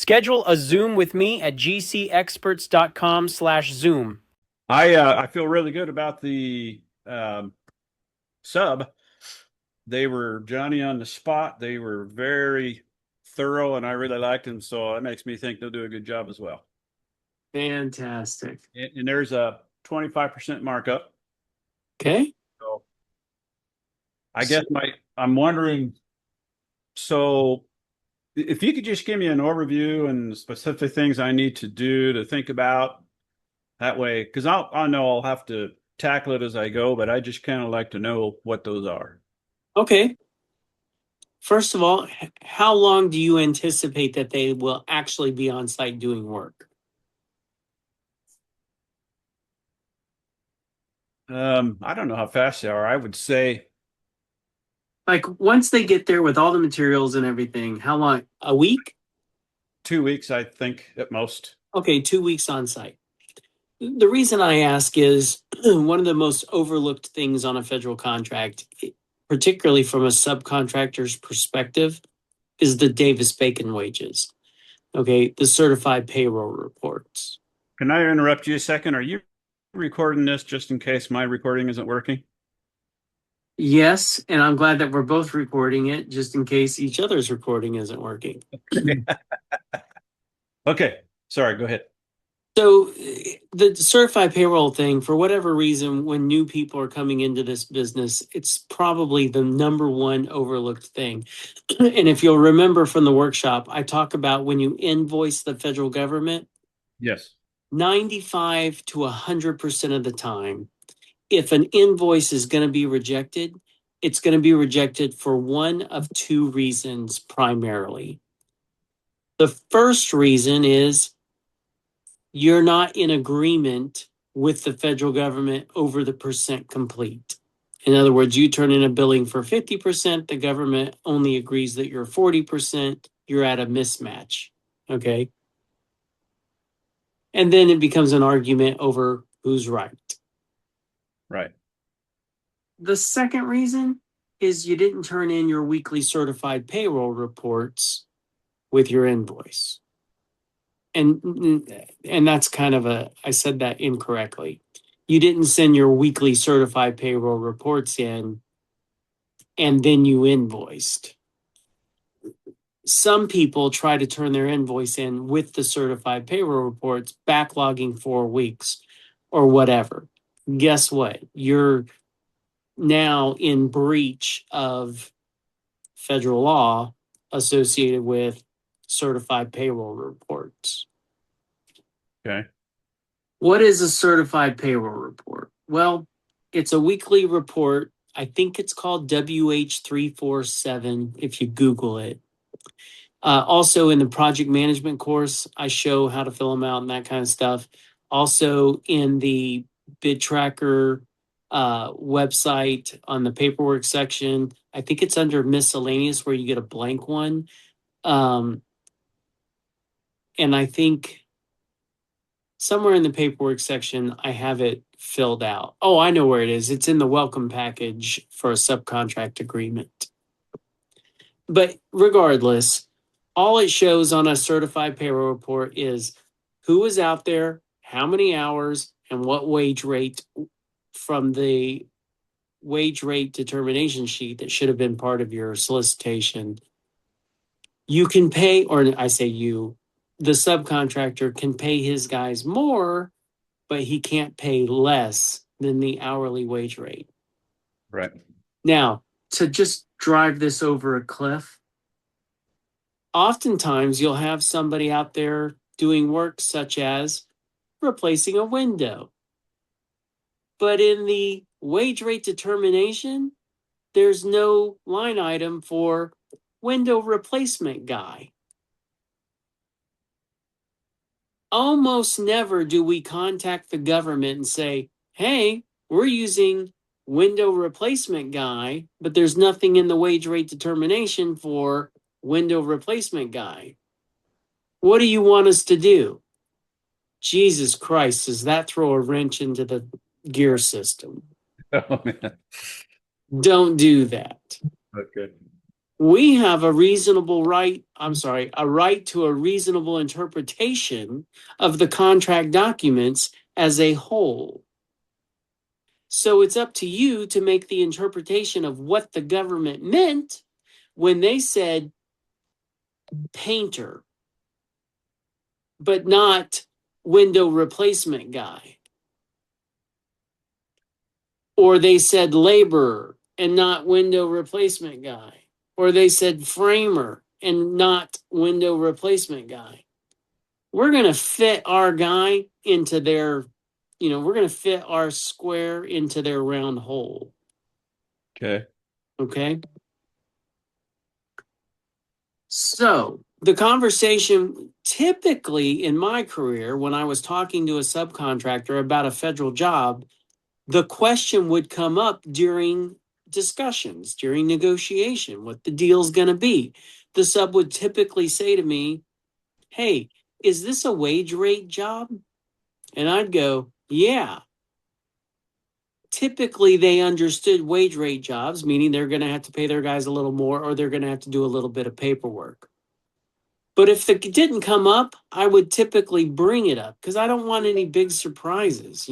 Schedule a Zoom with me at gcexperts.com/Zoom. I feel really good about the sub. They were Johnny on the spot. They were very thorough, and I really liked them. So that makes me think they'll do a good job as well. Fantastic. And there's a 25% markup. Okay. So I guess I'm wondering. So if you could just give me an overview and specific things I need to do to think about that way, because I know I'll have to tackle it as I go, but I just kind of like to know what those are. Okay. First of all, how long do you anticipate that they will actually be on site doing work? I don't know how fast they are. I would say Like once they get there with all the materials and everything, how long? A week? 2 weeks, I think, at most. Okay, 2 weeks on site. The reason I ask is one of the most overlooked things on a federal contract, particularly from a subcontractor's perspective, is the Davis-Bacon wages. Okay, the certified payroll reports. Can I interrupt you a second? Are you recording this just in case my recording isn't working? Yes, and I'm glad that we're both recording it just in case each other's recording isn't working. Okay, sorry, go ahead. So the certified payroll thing, for whatever reason, when new people are coming into this business, it's probably the number one overlooked thing. And if you'll remember from the workshop, I talk about when you invoice the federal government, Yes. 95 to 100% of the time, if an invoice is going to be rejected, it's going to be rejected for one of two reasons primarily. The first reason is you're not in agreement with the federal government over the percent complete. In other words, you turn in a billing for 50%, the government only agrees that you're 40%, you're at a mismatch, okay? And then it becomes an argument over who's right. Right. The second reason is you didn't turn in your weekly certified payroll reports with your invoice. And that's kind of I said that incorrectly. You didn't send your weekly certified payroll reports in and then you invoiced. Some people try to turn their invoice in with the certified payroll reports, backlogging 4 weeks or whatever. Guess what? You're now in breach of federal law associated with certified payroll reports. Okay. What is a certified payroll report? Well, it's a weekly report. I think it's called WH347 if you Google it. Also in the project management course, I show how to fill them out and that kind of stuff. Also in the bid tracker website on the paperwork section, I think it's under miscellaneous where you get a blank one. And I think somewhere in the paperwork section, I have it filled out. Oh, I know where it is. It's in the welcome package for a subcontract agreement. But regardless, all it shows on a certified payroll report is who is out there, how many hours, and what wage rate from the wage rate determination sheet that should have been part of your solicitation. You can pay, or I say you, the subcontractor can pay his guys more, but he can't pay less than the hourly wage rate. Right. Now, to just drive this over a cliff, oftentimes you'll have somebody out there doing work such as replacing a window. But in the wage rate determination, there's no line item for window replacement guy. Almost never do we contact the government and say, hey, we're using window replacement guy, but there's nothing in the wage rate determination for window replacement guy. What do you want us to do? Jesus Christ, does that throw a wrench into the gear system? Oh, man. Don't do that. Okay. we have a reasonable right, a right to a reasonable interpretation of the contract documents as a whole. So it's up to you to make the interpretation of what the government meant when they said painter, but not window replacement guy. Or they said laborer and not window replacement guy. Or they said framer and not window replacement guy. We're going to fit our guy into their, we're going to fit our square into their round hole. Okay. Okay. So the conversation typically in my career, when I was talking to a subcontractor about a federal job, the question would come up during discussions, during negotiation, what the deal's going to be. The sub would typically say to me, hey, is this a wage rate job? And I'd go, yeah. Typically, they understood wage rate jobs, meaning they're going to have to pay their guys a little more or they're going to have to do a little bit of paperwork. But if it didn't come up, I would typically bring it up because I don't want any big surprises,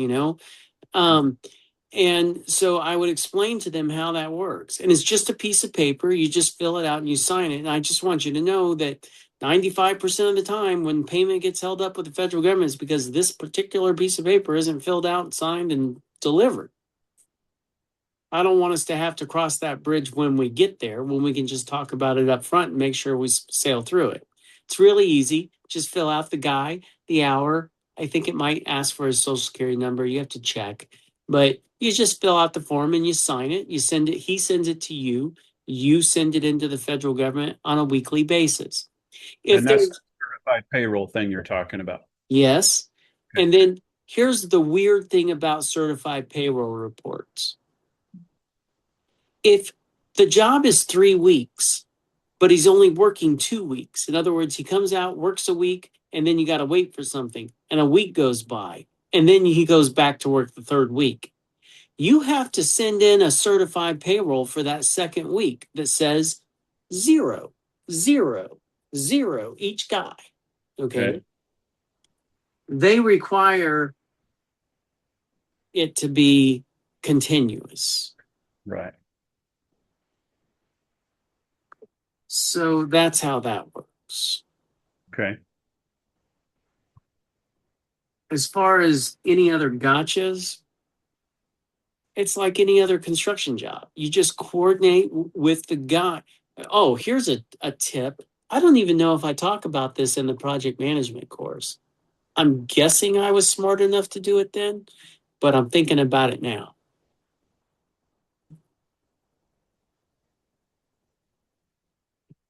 And so I would explain to them how that works. And it's just a piece of paper. You just fill it out and you sign it. And I just want you to know that 95% of the time when payment gets held up with the federal government is because this particular piece of paper isn't filled out, signed, and delivered. I don't want us to have to cross that bridge when we get there, when we can just talk about it up front and make sure we sail through it. It's really easy. Just fill out the guy, the hour. I think it might ask for his social security number. You have to check. But you just fill out the form and you sign it. You send it. He sends it to you. You send it into the federal government on a weekly basis. If And that's there's the certified payroll thing you're talking about. yes. And then here's the weird thing about certified payroll reports. If the job is 3 weeks, but he's only working 2 weeks, in other words, he comes out, works a week, and then you got to wait for something, and a week goes by, and then he goes back to work the third week. You have to send in a certified payroll for that second week that says 0, 0, 0 each guy. Okay. They require it to be continuous. Right. So that's how that works. Okay. As far as any other gotchas, it's like any other construction job. You just coordinate with the guy. Oh, here's a tip. I don't even know if I talk about this in the project management course. I'm guessing I was smart enough to do it then, but I'm thinking about it now.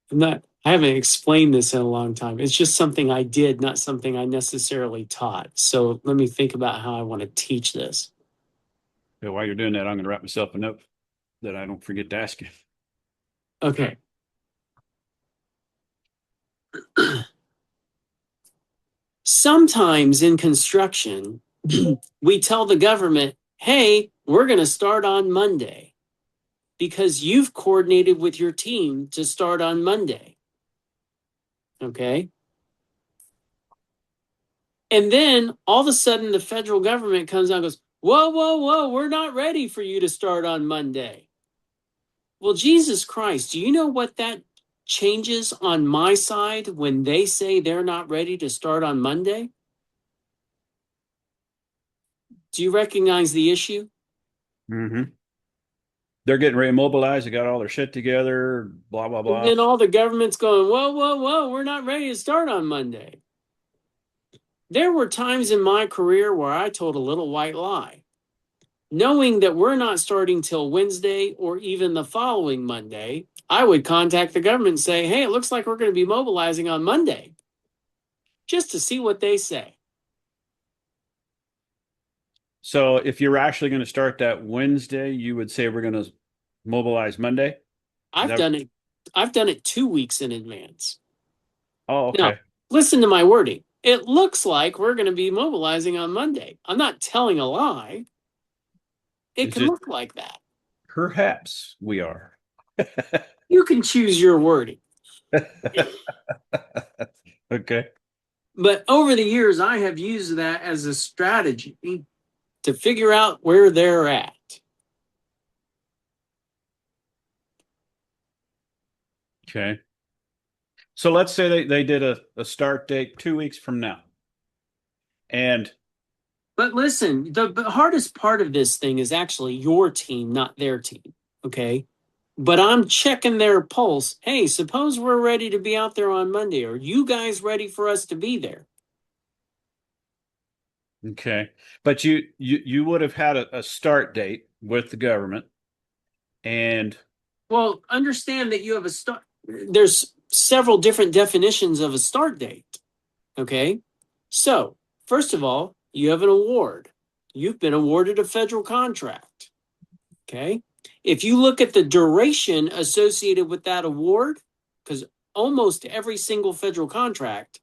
I haven't explained this in a long time. It's just something I did, not something I necessarily taught. So let me think about how I want to teach this. So while you're doing that, I'm going to write myself a note that I don't forget to ask you. Okay. Sometimes in construction, we tell the government, hey, we're going to start on Monday because you've coordinated with your team to start on Monday. Okay. And then all of a sudden the federal government comes out and goes, whoa, whoa, whoa, we're not ready for you to start on Monday. Well, Jesus Christ, do you know what that changes on my side when they say they're not ready to start on Monday? Do you recognize the issue? Mm-hmm. They're getting ready to mobilize. They got all their shit together, blah, blah, blah. And then all the government's going, whoa, whoa, whoa, we're not ready to start on Monday. There were times in my career where I told a little white lie, knowing that we're not starting till Wednesday or even the following Monday. I would contact the government and say, hey, it looks like we're going to be mobilizing on Monday, just to see what they say. So if you're actually going to start that Wednesday, you would say we're going to mobilize Monday? I've done it 2 weeks in advance. Oh, okay. Now, listen to my wording. It looks like we're going to be mobilizing on Monday. I'm not telling a lie. It can look like that. Perhaps we are. You can choose your wording. Okay. But over the years, I have used that as a strategy to figure out where they're at. Okay. So let's say they did a start date 2 weeks from now. And But listen, the hardest part of this thing is actually your team, not their team. Okay. But I'm checking their pulse. Hey, suppose we're ready to be out there on Monday. Are you guys ready for us to be there? okay. But you would have had a start date with the government. And Well, understand that you have a start. There's several different definitions of a start date. Okay. So, first of all, you have an award. You've been awarded a federal contract. Okay. If you look at the duration associated with that award, because almost every single federal contract,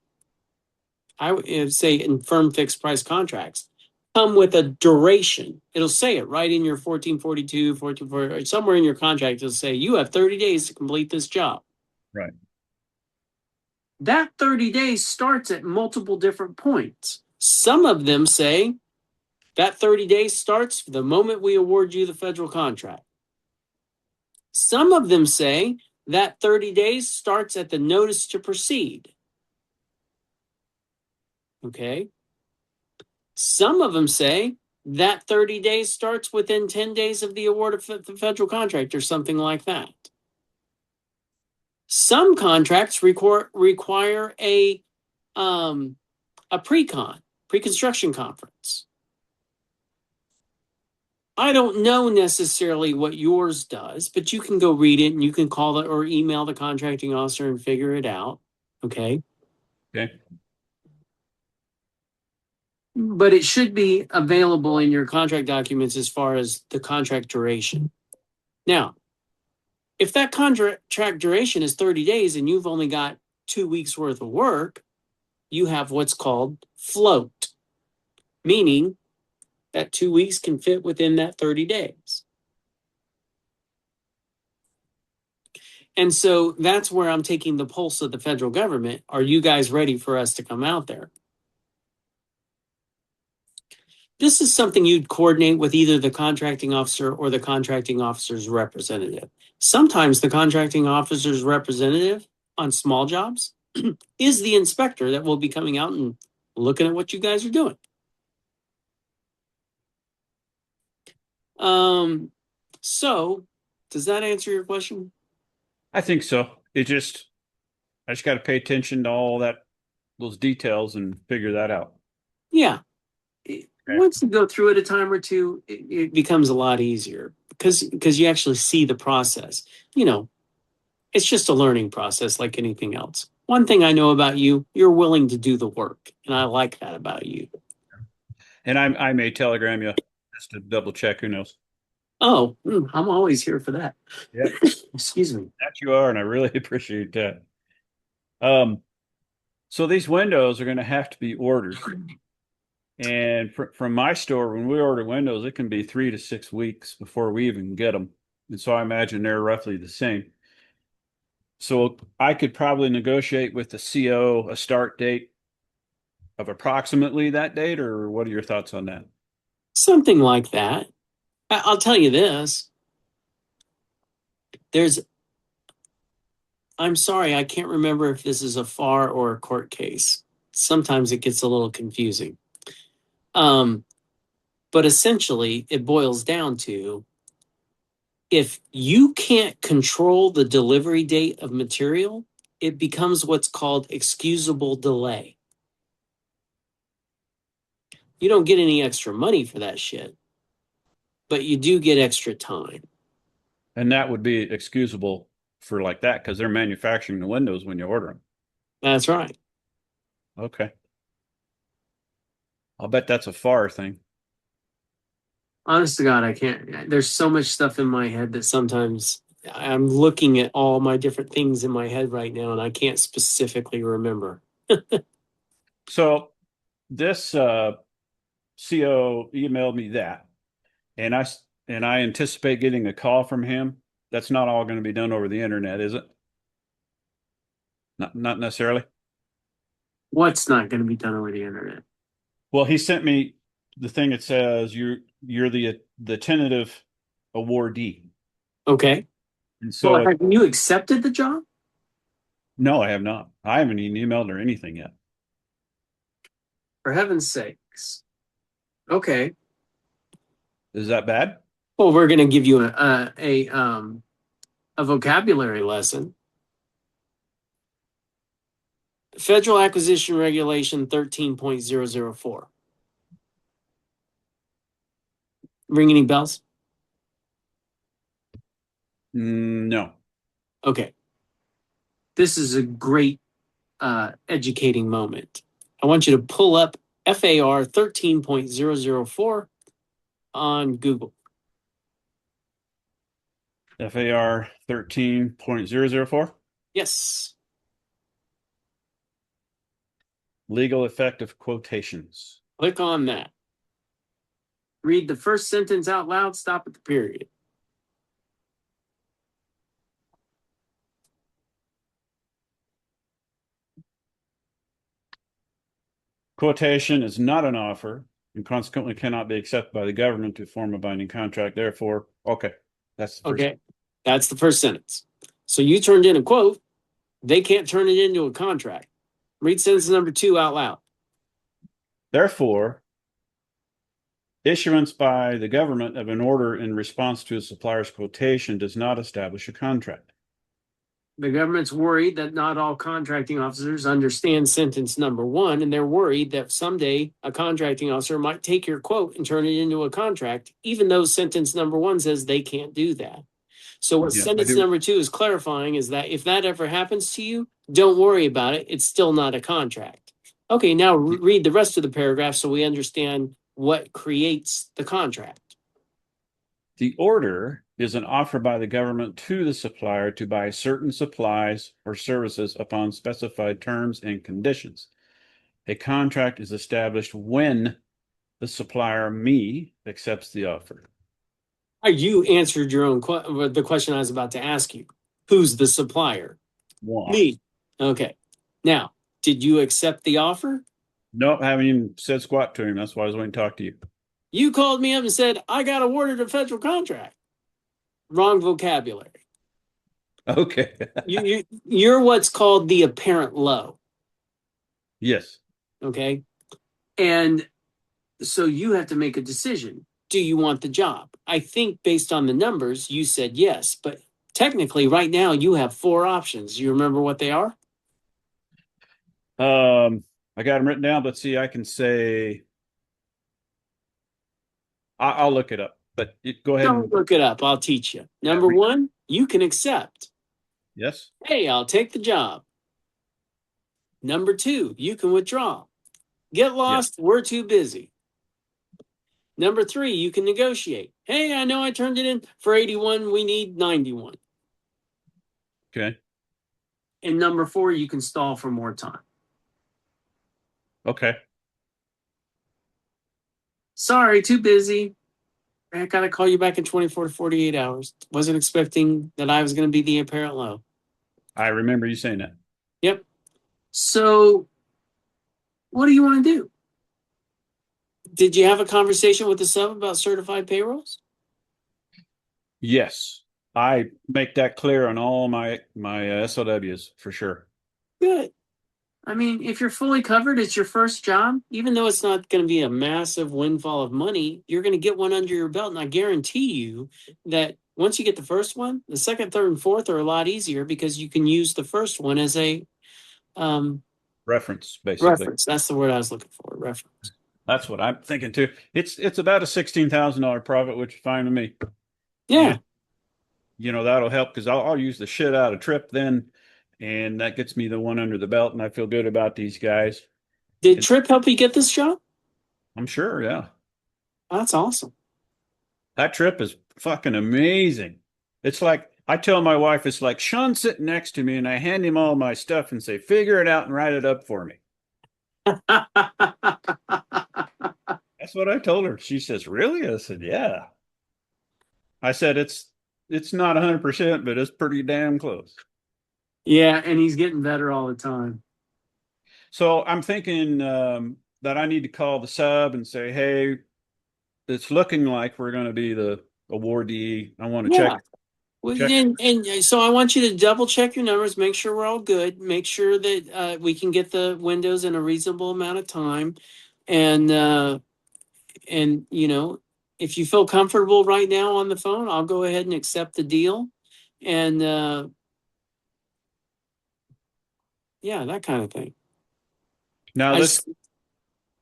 I would say in firm fixed price contracts, come with a duration. It'll say it right in your 1442, 1440, somewhere in your contract. It'll say you have 30 days to complete this job. right. That 30 days starts at multiple different points. Some of them say that 30 days starts the moment we award you the federal contract. Some of them say that 30 days starts at the notice to proceed. Okay. Some of them say that 30 days starts within 10 days of the award of the federal contract or something like that. Some contracts require a pre-construction conference. I don't know necessarily what yours does, but you can go read it and you can call it or email the contracting officer and figure it out. Okay. Okay. But it should be available in your contract documents as far as the contract duration. Now, if that contract duration is 30 days and you've only got 2 weeks worth of work, you have what's called float, meaning that 2 weeks can fit within that 30 days. And so that's where I'm taking the pulse of the federal government. Are you guys ready for us to come out there? This is something you'd coordinate with either the contracting officer or the contracting officer's representative. Sometimes the contracting officer's representative on small jobs is the inspector that will be coming out and looking at what you guys are doing. So does that answer your question? I think so. I just got to pay attention to all those details and figure that out. Yeah. Once you go through it a time or two, it becomes a lot easier because you actually see the process. You know, it's just a learning process like anything else. One thing I know about you, you're willing to do the work. And I like that about you. And I may telegram you just to double check. Who knows? Oh, I'm always here for that. Yep. Excuse me. That you are, and I really appreciate that. So these windows are going to have to be ordered. And from my store, when we order windows, it can be 3 to 6 weeks before we even get them. And so I imagine they're roughly the same. So I could probably negotiate with the CO a start date of approximately that date, or what are your thoughts on that? Something like that. I'll tell you this. I'm sorry, I can't remember if this is a FAR or a court case. Sometimes it gets a little confusing. But essentially, it boils down to if you can't control the delivery date of material, it becomes what's called excusable delay. You don't get any extra money for that shit, but you do get extra time. And that would be excusable for like that because they're manufacturing the windows when you order them. That's right. Okay. I'll bet that's a FAR thing. Honest to God, I can't. There's so much stuff in my head that sometimes I'm looking at all my different things in my head right now and I can't specifically remember. So this CO emailed me that, and I anticipate getting a call from him that's not all going to be done over the internet, is it? Not necessarily. What's not going to be done over the internet? Well, he sent me the thing that says you're the tentative awardee. Okay. And Well, so have you accepted the job? no, I have not. I haven't even emailed or anything yet. For heaven's sakes. Okay. Is that bad? Well, we're going to give you a vocabulary lesson. Federal Acquisition Regulation 13.004. Ring any bells? No. Okay. This is a great educating moment. I want you to pull up FAR 13.004 on Google. FAR 13.004. Yes. Legal effect of quotations. Click on that. Read the first sentence out loud, stop at the period. Quotation is not an offer and consequently cannot be accepted by the government to form a binding contract. Therefore, okay. That's the first. Okay. That's the first sentence. So you turned in a quote. They can't turn it into a contract. Read sentence number 2 out loud. Therefore, issuance by the government of an order in response to a supplier's quotation does not establish a contract. The government's worried that not all contracting officers understand sentence number 1, and they're worried that someday a contracting officer might take your quote and turn it into a contract, even though sentence number 1 says they can't do that. So what sentence number 2 is clarifying is that if that ever happens to you, don't worry about it. It's still not a contract. Okay, now read the rest of the paragraph so we understand what creates the contract. The order is an offer by the government to the supplier to buy certain supplies or services upon specified terms and conditions. A contract is established when the supplier, me, accepts the offer. You answered your own the question I was about to ask you. Who's the supplier? Me. Okay. Now, did you accept the offer? Nope, haven't even said squat to him. That's why I was waiting to talk to you. You called me up and said, I got awarded a federal contract. Wrong vocabulary. Okay. You're what's called the apparent low. Yes. Okay. And so you have to make a decision. Do you want the job? I think based on the numbers, you said yes. But technically, right now, you have 4 options. You remember what they are? I got them written down. Let's see. I can say, I'll look it up. But go ahead. Don't look it up. I'll teach you. Number 1, you can accept. Yes. Hey, I'll take the job. Number 2, you can withdraw. Get lost. Yes. We're too busy. Number 3, you can negotiate. Hey, I know I turned it in for 81. We need 91. Okay. And number 4, you can stall for more time. Okay. Sorry, too busy. I got to call you back in 24 to 48 hours. Wasn't expecting that I was going to be the apparent low. I remember you saying that. Yep. So what do you want to do? Did you have a conversation with the sub about certified payrolls? Yes. I make that clear on all my SOWs for sure. Good. I mean, if you're fully covered, it's your first job. Even though it's not going to be a massive windfall of money, you're going to get one under your belt. And I guarantee you that once you get the first one, the second, third, and fourth are a lot easier because you can use the first one as a reference, basically. Reference. That's the word I was looking for. Reference. That's what I'm thinking too. It's about a $16,000 profit, which is fine with me. Yeah. You know, that'll help because I'll use the shit out of Trip then. And that gets me the one under the belt, and I feel good about these guys. Did Trip help you get this job? I'm sure, yeah. That's awesome. That Trip is fucking amazing. It's like, I tell my wife, it's like Sean sitting next to me, and I hand him all my stuff and say, figure it out and write it up for me. That's what I told her. She says, really? I said, yeah. I said, It's not 100%, but it's pretty damn close. Yeah, and he's getting better all the time. So I'm thinking that I need to call the sub and say, hey, it's looking like we're going to be the awardee. I want to Yeah. check. Well, Check. and so I want you to double check your numbers, make sure we're all good, make sure that we can get the windows in a reasonable amount of time, and you know, if you feel comfortable right now on the phone, I'll go ahead and accept the deal, and yeah, that kind of thing. Now I this, just,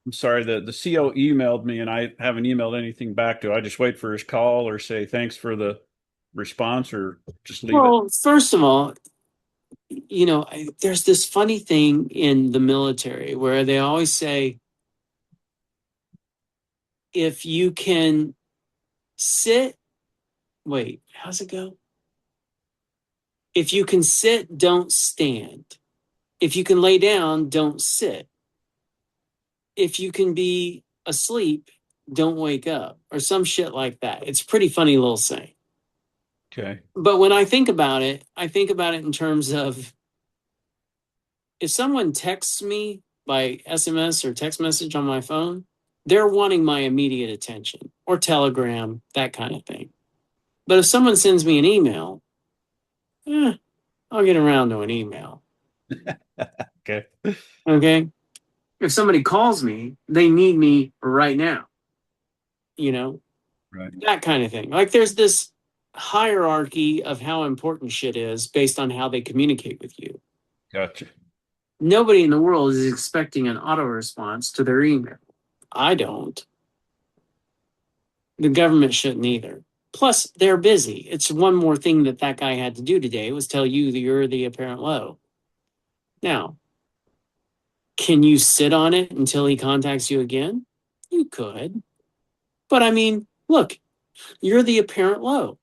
I'm sorry, the CO emailed me and I haven't emailed anything back. Do I just wait for his call or say thanks for the response or just leave it? well, first of all, you know, there's this funny thing in the military where they always say, if you can sit, wait, how's it go? If you can sit, don't stand. If you can lay down, don't sit. If you can be asleep, don't wake up, or some shit like that. It's a pretty funny little saying. Okay. But when I think about it in terms of if someone texts me by SMS or text message on my phone, they're wanting my immediate attention, or Telegram, that kind of thing. But if someone sends me an email, I'll get around to an email. Okay. Okay. If somebody calls me, they need me right now, you know, Right. that kind of thing. Like there's this hierarchy of how important shit is based on how they communicate with you. Gotcha. Nobody in the world is expecting an auto response to their email. I don't. The government shouldn't either. Plus, they're busy. It's one more thing that guy had to do today was tell you that you're the apparent low. Now, can you sit on it until he contacts you again? You could. But I mean, look, you're the apparent low.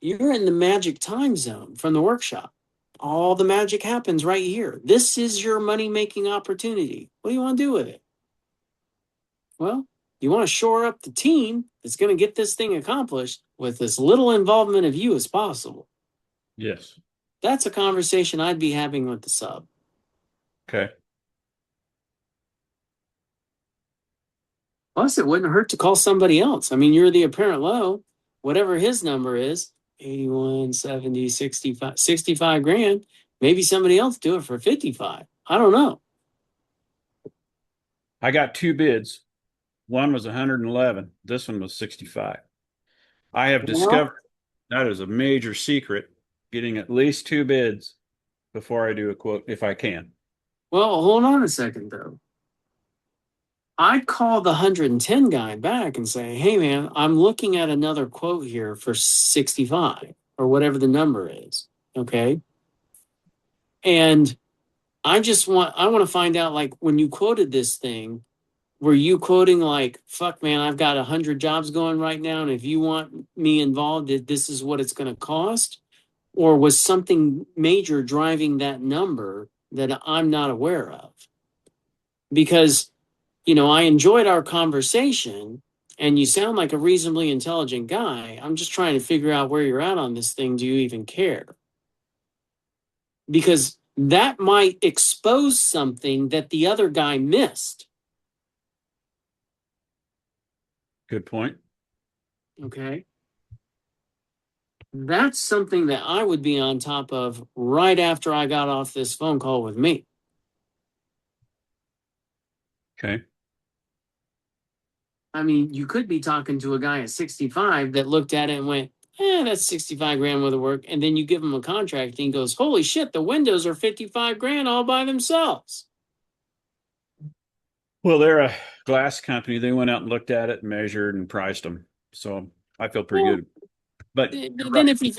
You're in the magic time zone from the workshop. All the magic happens right here. This is your money making opportunity. What do you want to do with it? Well, you want to shore up the team that's going to get this thing accomplished with as little involvement of you as possible. Yes. That's a conversation I'd be having with the sub. Okay. Plus, it wouldn't hurt to call somebody else. I mean, you're the apparent low, whatever his number is, 81, 70, 65 grand. Maybe somebody else do it for 55. I don't know. I got two bids. One was 111. This one was 65. I have Well, discovered that is a major secret, getting at least two bids before I do a quote, if I can. well, hold on a second, though. I'd call the 110 guy back and say, hey, man, I'm looking at another quote here for 65 or whatever the number is. Okay. And I want to find out, like, when you quoted this thing, were you quoting like, fuck, man, I've got 100 jobs going right now. And if you want me involved, this is what it's going to cost? Or was something major driving that number that I'm not aware of? Because you know, I enjoyed our conversation and you sound like a reasonably intelligent guy. I'm just trying to figure out where you're at on this thing. Do you even care? Because that might expose something that the other guy missed. Good point. Okay. That's something that I would be on top of right after I got off this phone call with me. Okay. I mean, you could be talking to a guy at 65 that looked at it and went, that's 65 grand worth of work. And then you give him a contract and he goes, holy shit, the windows are 55 grand all by themselves. Well, they're a glass company. They went out and looked at it and measured and priced them. So I feel pretty Well, good. But then you're right. if you,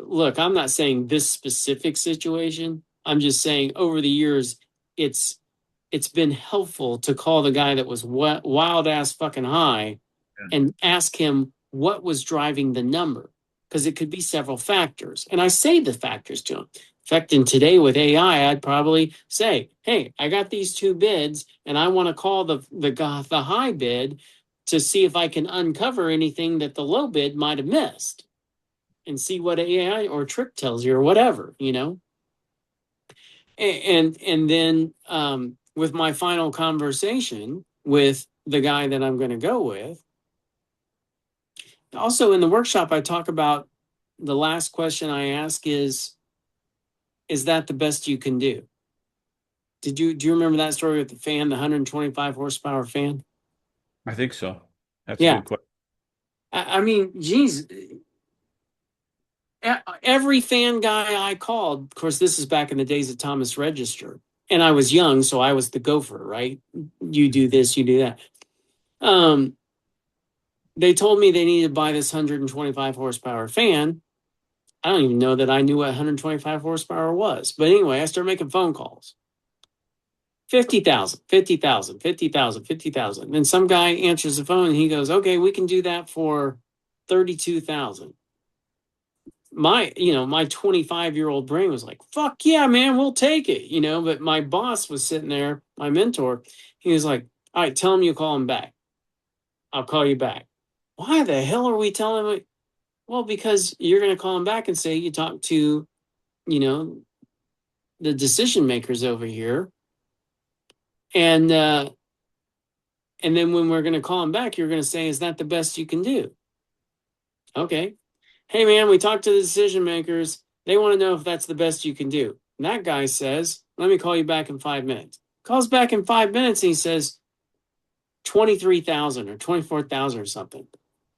look, I'm not saying this specific situation. I'm just saying over the years, it's been helpful to call the guy that was wild ass fucking high and ask him what was driving the number, because it could be several factors. And I say the factors to him. In fact, in today with AI, I'd probably say, hey, I got these two bids and I want to call the high bid. to see if I can uncover anything that the low bid might have missed and see what AI or Trick tells you or whatever, you know. And then with my final conversation with the guy that I'm going to go with, also in the workshop, I talk about the last question I ask is that the best you can do? Do you remember that story with the fan, the 125 horsepower fan? I think so. That's a Yeah. good question. I mean, geez, every fan guy I called, of course, this is back in the days of Thomas Register, and I was young, so I was the gopher, right? You do this, you do that. They told me they needed to buy this 125 horsepower fan. I don't even know that I knew what 125 horsepower was. But anyway, I started making phone calls. 50,000, 50,000, 50,000, 50,000. And some guy answers the phone and he goes, okay, we can do that for 32,000. My 25-year-old brain was like, fuck yeah, man, we'll take it. But my boss was sitting there, my mentor, he was like, all right, tell him you call him back. I'll call you back. Why the hell are we telling him? Well, because you're going to call him back and say you talked to, the decision makers over here. And then when we're going to call him back, you're going to say, is that the best you can do? Okay. Hey, man, we talked to the decision makers. They want to know if that's the best you can do. And that guy says, let me call you back in 5 minutes. Calls back in 5 minutes and he says 23,000 or 24,000 or something.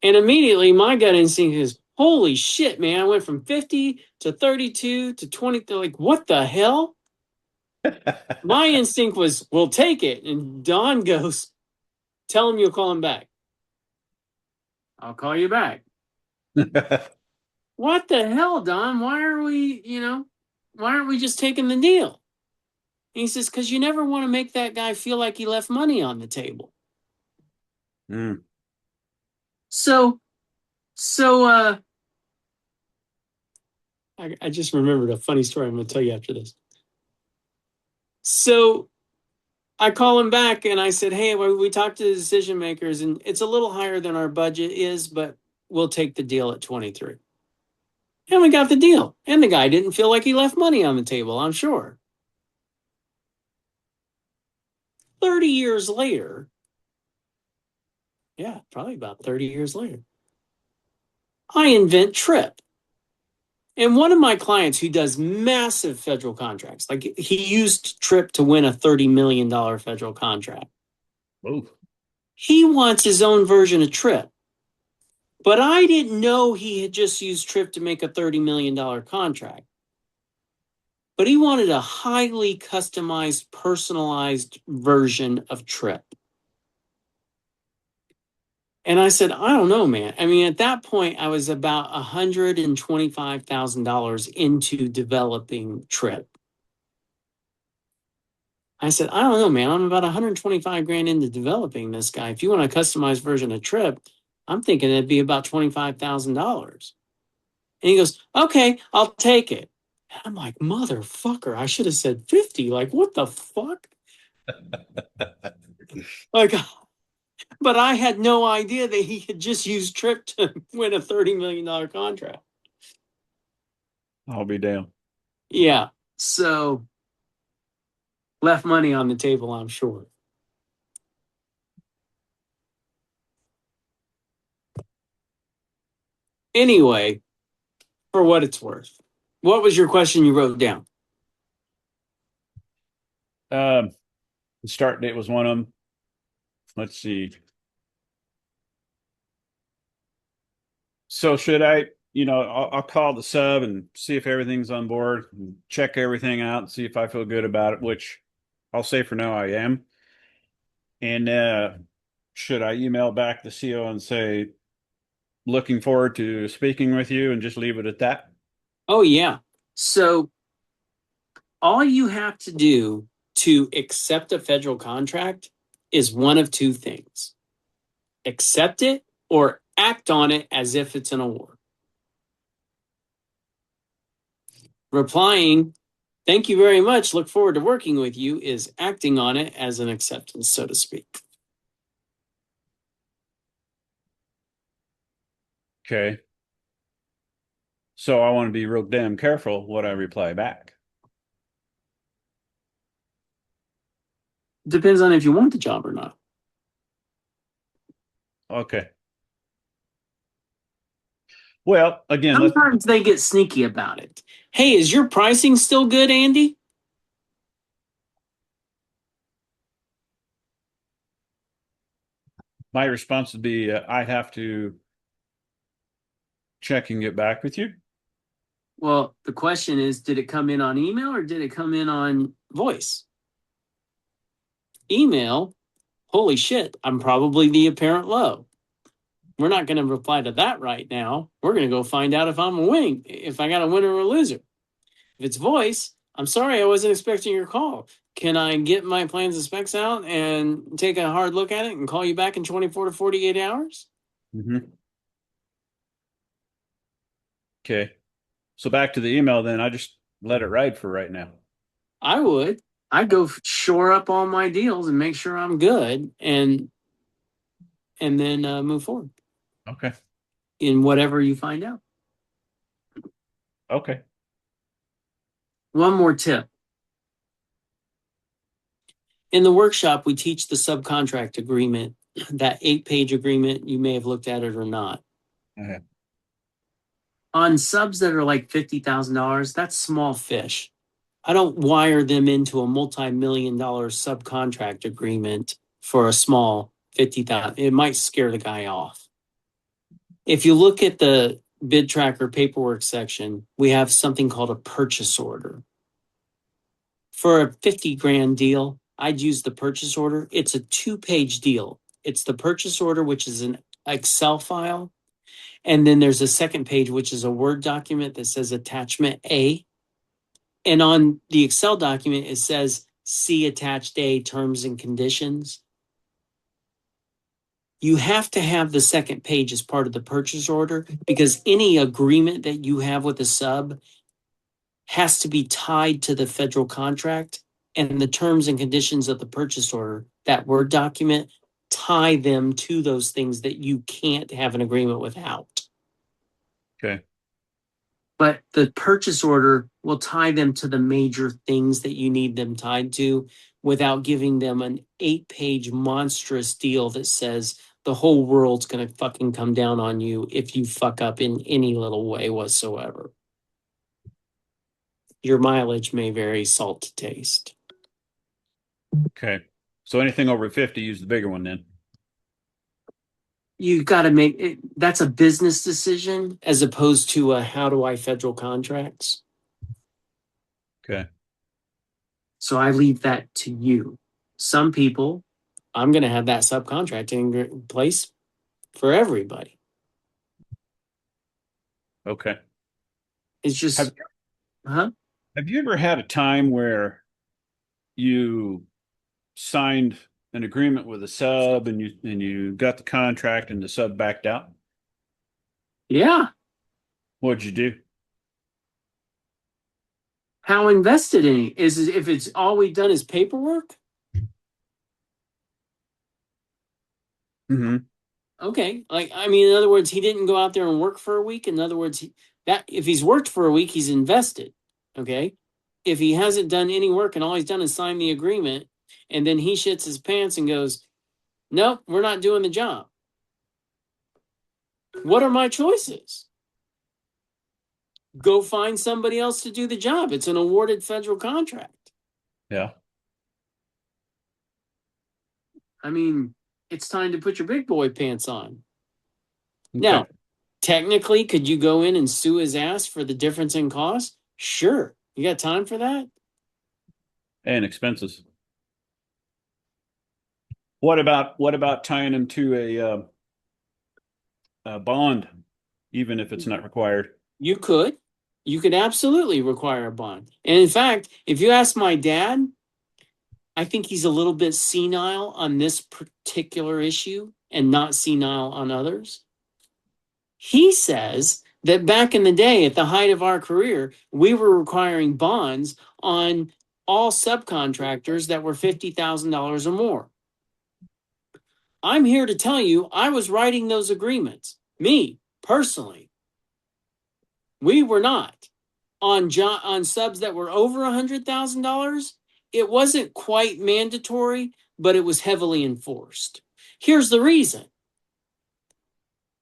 And immediately my gut instinct is, holy shit, man, I went from 50 to 32 to 20. Like, what the hell? My instinct was, we'll take it. And Don goes, tell him you'll call him back. I'll call you back. What the hell, Don? Why aren't we just taking the deal? And he says, because you never want to make that guy feel like he left money on the table. Mm. So I just remembered a funny story I'm going to tell you after this. So I call him back and I said, hey, we talked to the decision makers and it's a little higher than our budget is, but we'll take the deal at 23. And we got the deal. And the guy didn't feel like he left money on the table, I'm sure. 30 years later, yeah, probably about 30 years later, I invent Trip. And one of my clients who does massive federal contracts, like he used Trip to win a $30 million federal contract. Ooh. He wants his own version of Trip. But I didn't know he had just used Trip to make a $30 million contract. But he wanted a highly customized, personalized version of Trip. And I said, I don't know, man. I mean, at that point, I was about $125,000 into developing Trip. I said, I don't know, man. I'm about 125 grand into developing this guy. If you want a customized version of Trip, I'm thinking it'd be about $25,000. And he goes, okay, I'll take it. And I'm like, motherfucker, I should have said 50. Like, what the fuck? Like, but I had no idea that he had just used Trip to win a $30 million contract. I'll be damned. Yeah. So left money on the table, I'm sure. Anyway, for what it's worth, what was your question you wrote down? The start date was one of them. Let's see. So should I, I'll call the sub and see if everything's on board and check everything out and see if I feel good about it, which I'll say for now I am. And should I email back the CO and say, looking forward to speaking with you and just leave it at that? Oh, yeah. So all you have to do to accept a federal contract is one of two things. Accept it or act on it as if it's an award. Replying, thank you very much, look forward to working with you, is acting on it as an acceptance, so to speak. Okay. So I want to be real damn careful what I reply back. Depends on if you want the job or not. Okay. Well, again, Sometimes they get sneaky about it. Hey, is your pricing still good, Andy? my response would be I have to check and get back with you. Well, the question is, did it come in on email or did it come in on voice? Email, holy shit, I'm probably the apparent low. We're not going to reply to that right now. We're going to go find out if I'm a win, if I got a winner or a loser. If it's voice, I'm sorry, I wasn't expecting your call. Can I get my plans and specs out and take a hard look at it and call you back in 24 to 48 hours? Mm-hmm. Okay. So back to the email, then I just let it ride for right now. I would. I'd go shore up all my deals and make sure I'm good and then move forward Okay. in whatever you find out. Okay. One more tip. In the workshop, we teach the subcontract agreement, that 8-page agreement. You may have looked at it or not. Okay. On subs that are like $50,000, that's small fish. I don't wire them into a multi-million-dollar subcontract agreement for a small 50,000. It might scare the guy off. If you look at the bid tracker paperwork section, we have something called a purchase order. For a 50 grand deal, I'd use the purchase order. It's a 2-page deal. It's the purchase order, which is an Excel file. And then there's a second page, which is a Word document that says attachment A. And on the Excel document, it says see attached A, terms and conditions. You have to have the second page as part of the purchase order because any agreement that you have with a sub has to be tied to the federal contract, and the terms and conditions of the purchase order, that Word document, tie them to those things that you can't have an agreement without. Okay. But the purchase order will tie them to the major things that you need them tied to without giving them an 8-page monstrous deal that says the whole world's going to fucking come down on you if you fuck up in any little way whatsoever. Your mileage may vary salt to taste. Okay. So anything over 50, use the bigger one then. You got to make it. That's a business decision as opposed to a how do I federal contracts. Okay. So I leave that to you. Some people, I'm going to have that subcontracting in place for everybody. Okay. It's just, Have you ever had a time where you signed an agreement with a sub and you got the contract and the sub backed out? Yeah. What'd you do? How invested in it is if it's all we've done is paperwork. Mm-hmm. Okay. Like, I mean, in other words, he didn't go out there and work for a week. In other words, that if he's worked for a week, he's invested. Okay. If he hasn't done any work and all he's done is sign the agreement, and then he shits his pants and goes, nope, we're not doing the job. What are my choices? Go find somebody else to do the job. It's an awarded federal contract. Yeah. I mean, it's time to put your big boy pants on. Okay. Now, technically, could you go in and sue his ass for the difference in cost? Sure. You got time for that? And expenses. What about tying them to a bond, even if it's not required? You could. You could absolutely require a bond. And in fact, if you ask my dad, I think he's a little bit senile on this particular issue and not senile on others. He says that back in the day, at the height of our career, we were requiring bonds on all subcontractors that were $50,000 or more. I'm here to tell you, I was writing those agreements. Me, personally, we were not. On subs that were over $100,000, it wasn't quite mandatory, but it was heavily enforced. Here's the reason.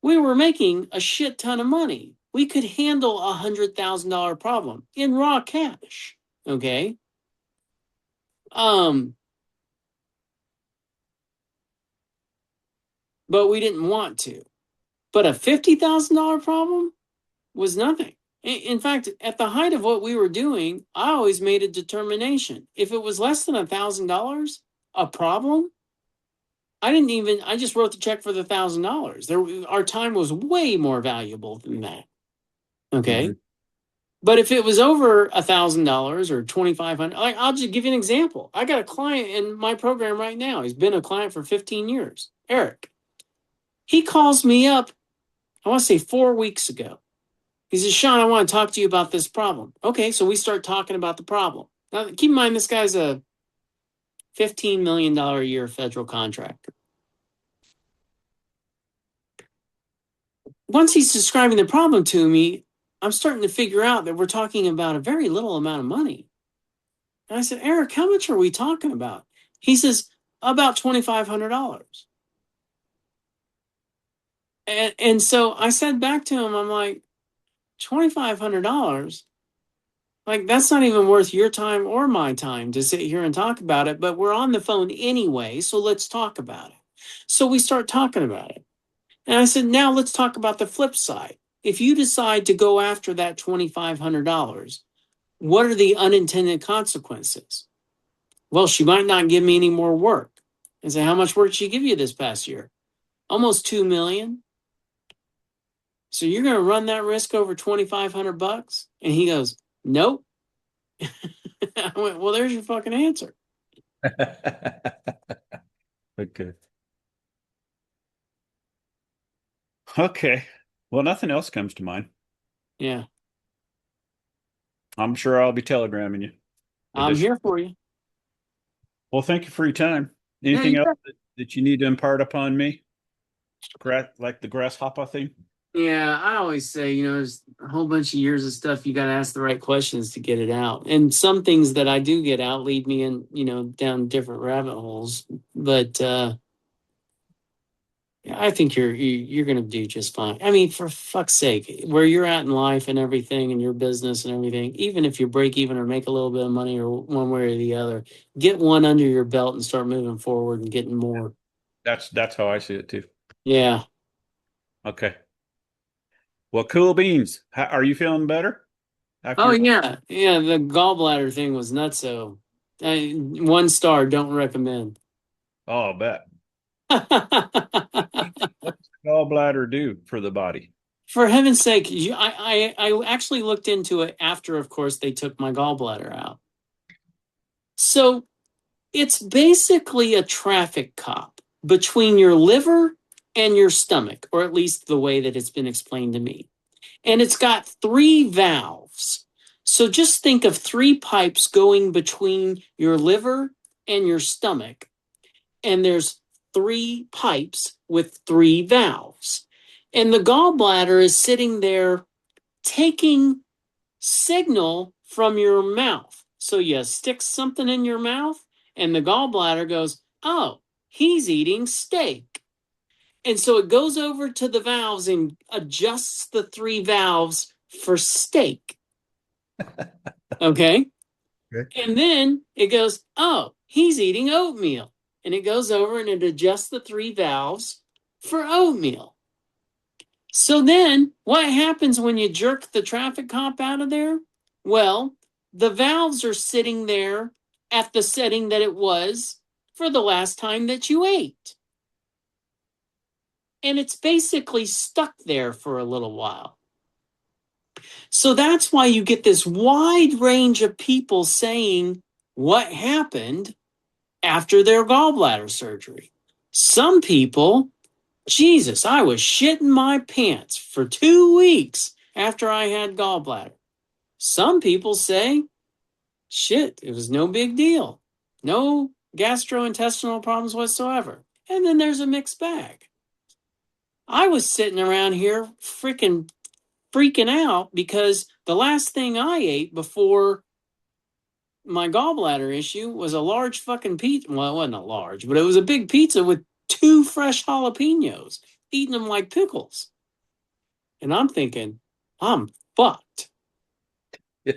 We were making a shit ton of money. We could handle a $100,000 problem in raw cash. Okay. But we didn't want to. But a $50,000 problem was nothing. In fact, at the height of what we were doing, I always made a determination. If it was less than $1,000, a problem, I just wrote the check for the $1,000. Our time was way more valuable than that. Okay. Mm-hmm. But if it was over $1,000 or $2,500, I'll just give you an example. I got a client in my program right now. He's been a client for 15 years, Eric. He calls me up, I want to say 4 weeks ago. He says, Sean, I want to talk to you about this problem. Okay, so we start talking about the problem. Now, keep in mind, this guy's a $15 million a year federal contractor. Once he's describing the problem to me, I'm starting to figure out that we're talking about a very little amount of money. And I said, Eric, how much are we talking about? He says, about $2,500. And so I said back to him, I'm like, $2,500? Like, that's not even worth your time or my time to sit here and talk about it, but we're on the phone anyway, so let's talk about it. So we start talking about it. And I said, now let's talk about the flip side. If you decide to go after that $2,500, what are the unintended consequences? Well, she might not give me any more work. I said, how much work did she give you this past year? Almost $2 million. So you're going to run that risk over $2,500? And he goes, nope. I went, well, there's your fucking answer. Okay. Okay. Well, nothing else comes to mind. Yeah. I'm sure I'll be telegramming you. I'm here for you. Well, thank you for your time. Anything else that you need to impart upon me? Like the grasshopper thing? Yeah, I always say, there's a whole bunch of years of stuff you got to ask the right questions to get it out. And some things that I do get out lead me in, down different rabbit holes. But I think you're going to do just fine. I mean, for fuck's sake, where you're at in life and everything and your business and everything, even if you break even or make a little bit of money or one way or the other, get one under your belt and start moving forward and getting more. That's how I see it too. Yeah. Okay. Well, cool beans. Are you feeling better? Yeah. Yeah, the gallbladder thing was nutso. 1 star, don't recommend. Oh, I bet. What does the gallbladder do for the body? For heaven's sake, I actually looked into it after, of course, they took my gallbladder out. So it's basically a traffic cop between your liver and your stomach, or at least the way that it's been explained to me. And it's got 3 valves. So just think of 3 pipes going between your liver and your stomach. And there's 3 pipes with 3 valves. And the gallbladder is sitting there taking signal from your mouth. So you stick something in your mouth and the gallbladder goes, oh, he's eating steak. And so it goes over to the valves and adjusts the 3 valves for steak. Okay? And then it goes, oh, he's eating oatmeal. And it goes over and it adjusts the 3 valves for oatmeal. So then what happens when you jerk the traffic cop out of there? Well, the valves are sitting there at the setting that it was for the last time that you ate. And it's basically stuck there for a little while. So that's why you get this wide range of people saying what happened after their gallbladder surgery. Some people, Jesus, I was shitting my pants for 2 weeks after I had gallbladder. Some people say, shit, it was no big deal. No gastrointestinal problems whatsoever. And then there's a mixed bag. I was sitting around here freaking out because the last thing I ate before my gallbladder issue was a large fucking pizza. Well, it wasn't a large, but it was a big pizza with 2 fresh jalapenos, eating them like pickles. And I'm thinking, I'm fucked. I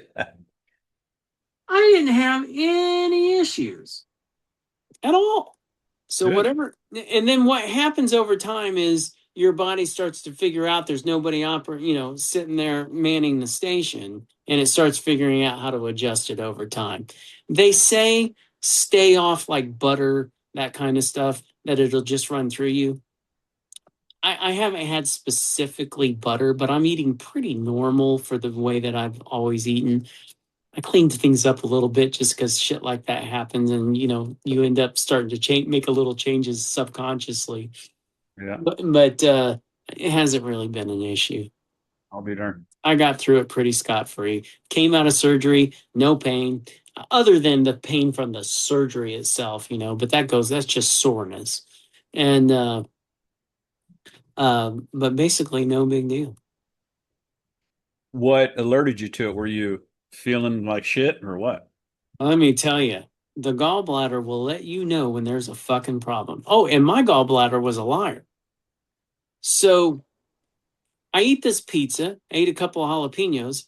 didn't have any issues at all. So Good. whatever, and then what happens over time is your body starts to figure out there's nobody sitting there manning the station, and it starts figuring out how to adjust it over time. They say stay off like butter, that kind of stuff, that it'll just run through you. I haven't had specifically butter, but I'm eating pretty normal for the way that I've always eaten. I cleaned things up a little bit just because shit like that happens, and you end up starting to make a little changes subconsciously. Yeah, But it hasn't really been an issue. I'll be darned. I got through it pretty scot-free. Came out of surgery, no pain, other than the pain from the surgery itself, but that's just soreness. And but basically no big deal. What alerted you to it? Were you feeling like shit or what? Let me tell you, the gallbladder will let you know when there's a fucking problem. Oh, and my gallbladder was a liar. So I eat this pizza, ate a couple of jalapenos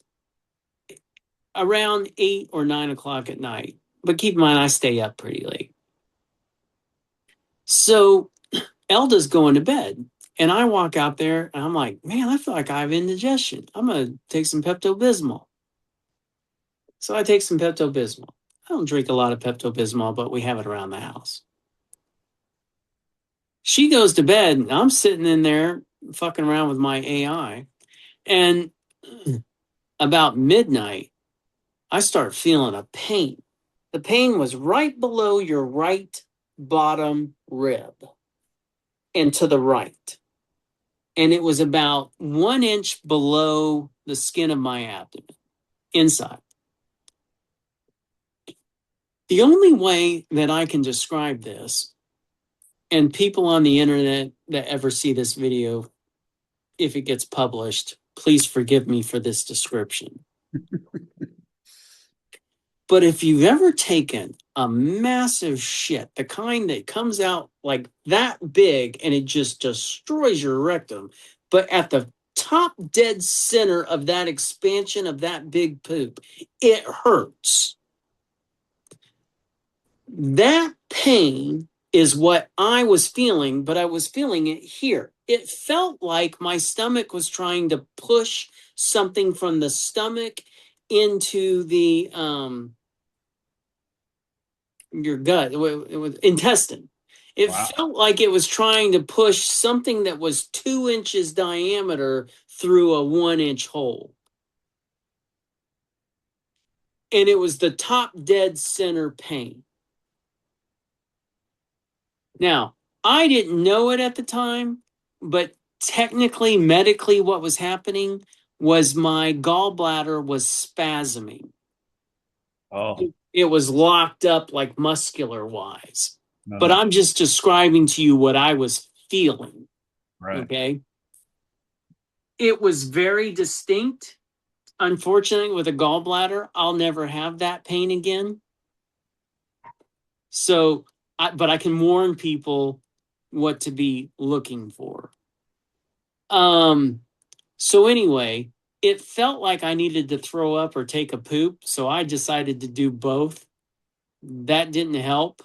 around 8 or 9 o'clock at night. But keep in mind, I stay up pretty late. So Elda's going to bed. And I walk out there and I'm like, man, I feel like I have indigestion. I'm going to take some Pepto-Bismol. So I take some Pepto-Bismol. I don't drink a lot of Pepto-Bismol, but we have it around the house. She goes to bed and I'm sitting in there fucking around with my AI. And about midnight, I start feeling a pain. The pain was right below your right bottom rib and to the right. And it was about 1 inch below the skin of my abdomen, inside. The only way that I can describe this, and people on the internet that ever see this video, if it gets published, please forgive me for this description. But if you've ever taken a massive shit, the kind that comes out like that big and it just destroys your rectum, but at the top dead center of that expansion of that big poop, it hurts. That pain is what I was feeling, but I was feeling it here. It felt like my stomach was trying to push something from the stomach into the your gut, it was intestine. It Wow. felt like it was trying to push something that was 2 inches diameter through a 1 inch hole. And it was the top dead center pain. Now, I didn't know it at the time, but technically, medically, what was happening was my gallbladder was spasming. Oh, It was locked up like muscular wise. no. But I'm just describing to you what I was feeling. Right. Okay. It was very distinct. Unfortunately, with a gallbladder, I'll never have that pain again. So, but I can warn people what to be looking for. So anyway, it felt like I needed to throw up or take a poop. So I decided to do both. That didn't help.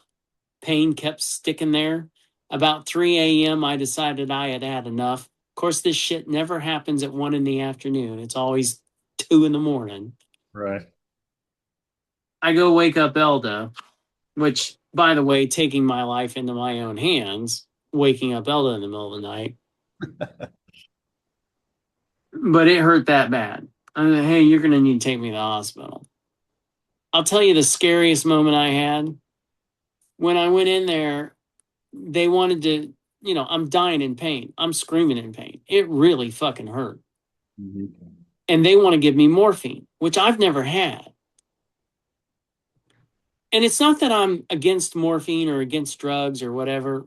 Pain kept sticking there. About 3 a.m., I decided I had had enough. Of course, this shit never happens at 1 in the afternoon. It's always 2 in the morning. Right. I go wake up Elda, which, by the way, taking my life into my own hands, waking up Elda in the middle of the night. But it hurt that bad. I mean, hey, you're going to need to take me to the hospital. I'll tell you the scariest moment I had. When I went in there, they wanted to, I'm dying in pain. I'm screaming in pain. It really fucking hurt. Mm-hmm. And they want to give me morphine, which I've never had. And it's not that I'm against morphine or against drugs or whatever.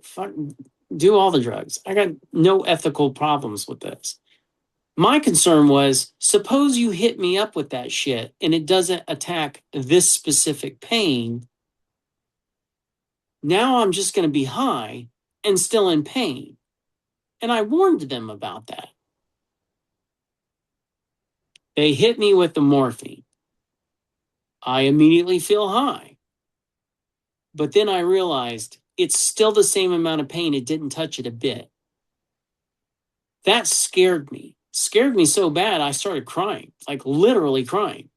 do all the drugs. I got no ethical problems with this. My concern was, suppose you hit me up with that shit and it doesn't attack this specific pain. Now I'm just going to be high and still in pain. And I warned them about that. They hit me with the morphine. I immediately feel high. But then I realized it's still the same amount of pain. It didn't touch it a bit. That scared me. Scared me so bad I started crying, like literally crying,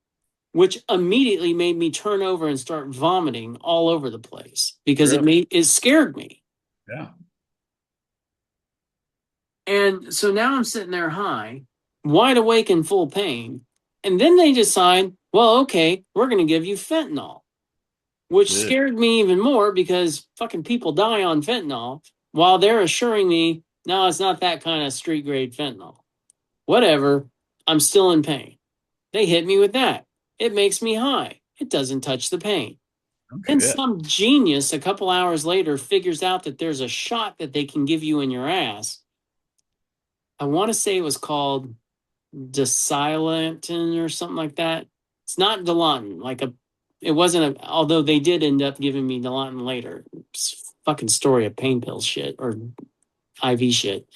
which immediately made me turn over and start vomiting all over the place because it scared me. Yeah. And so now I'm sitting there high, wide awake in full pain. And then they decide, well, okay, we're going to give you fentanyl, which scared me even more because fucking people die on fentanyl while they're assuring me, no, it's not that kind of street grade fentanyl. Whatever, I'm still in pain. They hit me with that. It makes me high. It doesn't touch the pain. Okay, And some genius a couple hours later figures out that there's a shot that they can give you in your ass. I want to say it was called Desilantin or something like that. It's not Dilantin. It wasn't although they did end up giving me Dilantin later. It's fucking story of pain pill shit or IV shit.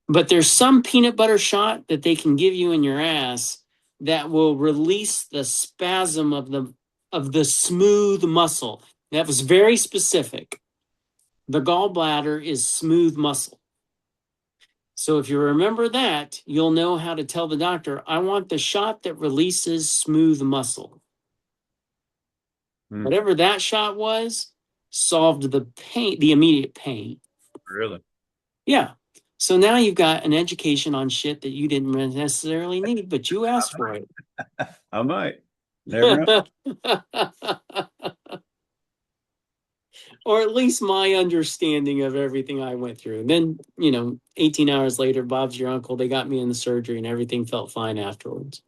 But there's some peanut butter shot that they can give you in your ass that will release the spasm of the smooth muscle. That was very specific. The gallbladder is smooth muscle. So if you remember that, you'll know how to tell the doctor, I want the shot that releases smooth muscle. Whatever that shot was, solved the pain, the immediate pain. Really? Yeah. So now you've got an education on shit that you didn't necessarily need, but you asked for it. I might. Never know. Or at least my understanding of everything I went through. And then, 18 hours later, Bob's your uncle. They got me in the surgery and everything felt fine afterwards.